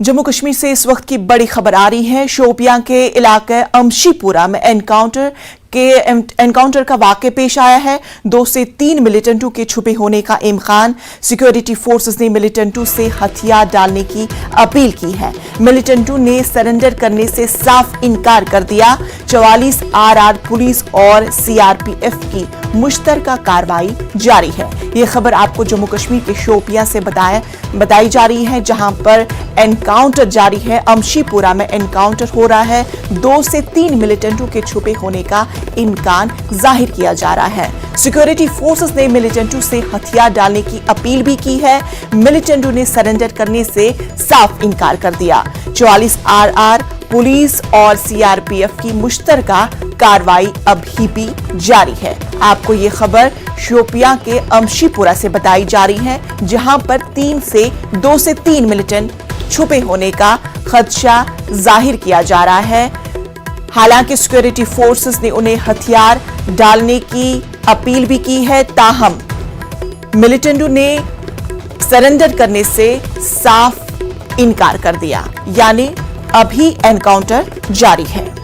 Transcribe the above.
जम्मू कश्मीर से इस वक्त की बड़ी खबर आ रही है। शोपियां के इलाके अमशीपुरा में एनकाउंटर का वाक़या पेश आया है। 2 से 3 मिलिटेंटों के छुपे होने का इम्कान। सिक्योरिटी फोर्सेस ने मिलिटेंटों से हथियार डालने की अपील की है। मिलिटेंटों ने सरेंडर करने से साफ इनकार कर दिया। 44 RR पुलिस और CRPF की मुश्तरका कार्रवाई जारी है। ये खबर आपको जम्मू कश्मीर के शोपियां से बताई जा रही है, जहां पर एनकाउंटर जारी है। अमशीपुरा में एनकाउंटर हो रहा है। 2 से 3 मिलिटेंटों के छुपे होने का इम्कान जाहिर किया जा रहा है। सिक्योरिटी फोर्सेस ने मिलिटेंटों से हथियार डालने की अपील भी की है। मिलिटेंटों ने सरेंडर करने से साफ इनकार कर दिया। 44 RR पुलिस और CRPF की मुश्तरका कार्रवाई अभी भी जारी है। आपको ये खबर शोपियां के अमशीपुरा से बताई जा रही है, जहां पर 2 से 3 मिलिटेंट छुपे होने का खदशा जाहिर किया जा रहा है। हालांकि सिक्योरिटी फोर्सेस ने उन्हें हथियार डालने की अपील भी की है, ताहम मिलिटेंटों ने सरेंडर करने से साफ इनकार कर दिया। यानी अभी एनकाउंटर जारी है।